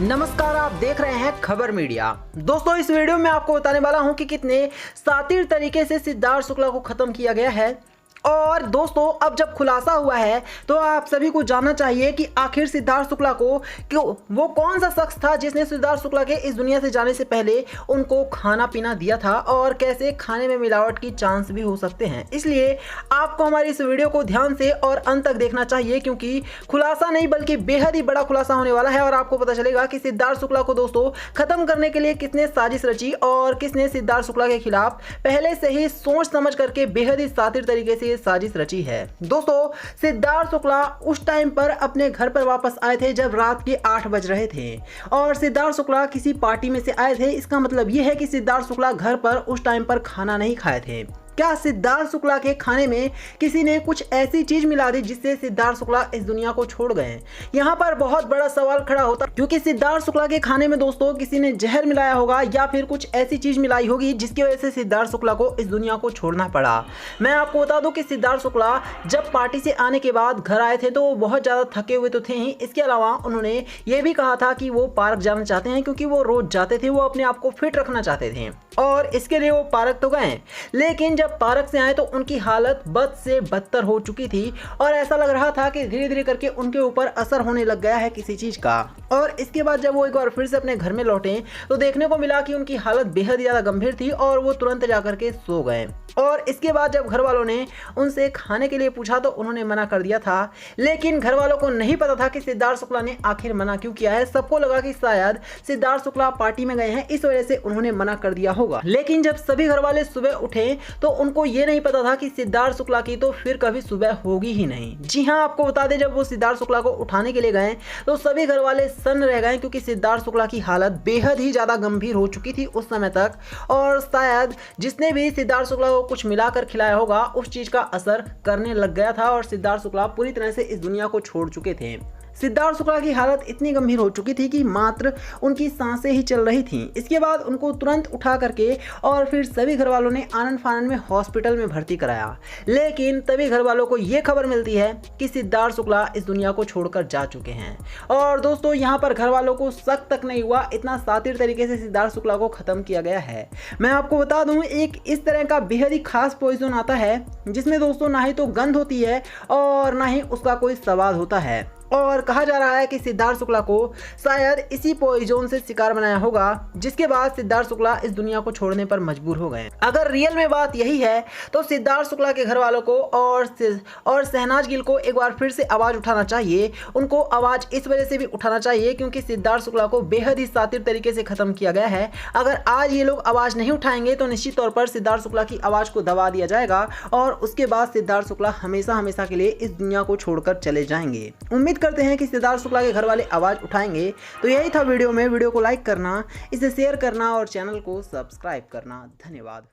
नमस्कार, आप देख रहे हैं खबर मीडिया। दोस्तों, इस वीडियो में आपको बताने वाला हूं कि कितने शातिर तरीके से सिद्धार्थ शुक्ला को खत्म किया गया है। और दोस्तों, अब जब खुलासा हुआ है तो आप सभी को जानना चाहिए कि आखिर सिद्धार्थ शुक्ला को वो कौन सा शख्स था जिसने सिद्धार्थ शुक्ला के इस दुनिया से जाने से पहले उनको खाना पीना दिया था, और कैसे खाने में मिलावट की चांस भी हो सकते हैं। इसलिए आपको हमारी इस वीडियो को ध्यान से और अंत तक देखना चाहिए, क्योंकि खुलासा नहीं बल्कि बेहद ही बड़ा खुलासा होने वाला है। और आपको पता चलेगा कि सिद्धार्थ शुक्ला को दोस्तों खत्म करने के लिए किसने साजिश रची और किसने सिद्धार्थ शुक्ला के खिलाफ पहले से ही सोच समझ करके बेहद ही शातिर तरीके से साजिश रची है। दोस्तों, सिद्धार्थ शुक्ला उस टाइम पर अपने घर पर वापस आए थे जब रात के 8 बज रहे थे, और सिद्धार्थ शुक्ला किसी पार्टी में से आए थे। इसका मतलब यह है कि सिद्धार्थ शुक्ला घर पर उस टाइम पर खाना नहीं खाए थे। क्या सिद्धार्थ शुक्ला के खाने में किसी ने कुछ ऐसी चीज मिला दी जिससे सिद्धार्थ शुक्ला इस दुनिया को छोड़ गए? यहाँ पर बहुत बड़ा सवाल खड़ा होता, क्योंकि सिद्धार्थ शुक्ला के खाने में दोस्तों किसी ने जहर मिलाया होगा या फिर कुछ ऐसी चीज मिलाई होगी जिसकी वजह से सिद्धार्थ शुक्ला को इस दुनिया को छोड़ना पड़ा। मैं आपको बता दूं कि सिद्धार्थ शुक्ला जब पार्टी से आने के बाद घर आए थे तो वो बहुत ज्यादा थके हुए तो थे ही। इसके अलावा उन्होंने ये भी कहा था कि वो पार्क जाना चाहते हैं, क्योंकि वो रोज जाते थे, वो अपने आप को फिट रखना चाहते थे, और इसके लिए वो पार्क तो गए। लेकिन जब पार्क से आए तो उनकी हालत बद से बदतर हो चुकी थी, और ऐसा लग रहा था कि धीरे धीरे करके उनके ऊपर असर होने लग गया है किसी चीज का। और इसके बाद जब वो एक बार फिर से अपने घर में लौटे तो देखने को मिला कि उनकी हालत बेहद ज्यादा गंभीर थी, और वो तुरंत जाकर के सो गए। और इसके बाद जब घर वालों ने उनसे खाने के लिए पूछा तो उन्होंने मना कर दिया था। लेकिन घर वालों को नहीं पता था कि सिद्धार्थ शुक्ला ने आखिर मना क्यों किया है। सबको लगा कि शायद सिद्धार्थ शुक्ला पार्टी में गए हैं, इस वजह से उन्होंने मना कर दिया होगा। लेकिन जब सभी घर वाले सुबह उठे तो उनको ये नहीं पता था कि सिद्धार्थ शुक्ला की तो फिर कभी सुबह होगी ही नहीं। जी हाँ, आपको बता दें, जब वो सिद्धार्थ शुक्ला को उठाने के लिए गए तो सभी घर वाले सन्न रह गए, क्योंकि सिद्धार्थ शुक्ला की हालत बेहद ही ज्यादा गंभीर हो चुकी थी उस समय तक। और शायद जिसने भी सिद्धार्थ शुक्ला को कुछ मिलाकर खिलाया होगा उस चीज का असर करने लग गया था, और सिद्धार्थ शुक्ला पूरी तरह से इस दुनिया को छोड़ चुके थे। सिद्धार्थ शुक्ला की हालत इतनी गंभीर हो चुकी थी कि मात्र उनकी सांसें ही चल रही थीं। इसके बाद उनको तुरंत उठा करके और फिर सभी घर वालों ने आनंद फानंद में हॉस्पिटल में भर्ती कराया। लेकिन तभी घर वालों को यह खबर मिलती है कि सिद्धार्थ शुक्ला इस दुनिया को छोड़कर जा चुके हैं। और दोस्तों, यहाँ पर घर वालों को शक तक नहीं हुआ, इतना शातिर तरीके से सिद्धार्थ शुक्ला को खत्म किया गया है। मैं आपको बता दूं, एक इस तरह का बेहद ही खास पॉइजन आता है जिसमें दोस्तों ना ही तो गंध होती है और ना ही उसका कोई स्वाद होता है। और कहा जा रहा है कि सिद्धार्थ शुक्ला को शायद इसी पॉइजन से शिकार बनाया होगा, जिसके बाद सिद्धार्थ शुक्ला इस दुनिया को छोड़ने पर मजबूर हो गए। अगर रियल में बात यही है तो सिद्धार्थ शुक्ला के घर वालों को और शहनाज गिल को एक बार फिर से आवाज उठाना चाहिए। उनको आवाज इस वजह से भी उठाना चाहिए क्योंकि सिद्धार्थ शुक्ला को बेहद ही शातिर तरीके से खत्म किया गया है। अगर आज ये लोग आवाज नहीं उठाएंगे तो निश्चित तौर पर सिद्धार्थ शुक्ला की आवाज को दबा दिया जाएगा, और उसके बाद सिद्धार्थ शुक्ला हमेशा हमेशा के लिए इस दुनिया को छोड़कर चले जाएंगे। उम्मीद करते हैं कि सिद्धार्थ शुक्ला के घर वाले आवाज उठाएंगे। तो यही था वीडियो में। वीडियो को लाइक करना, इसे शेयर करना और चैनल को सब्सक्राइब करना। धन्यवाद।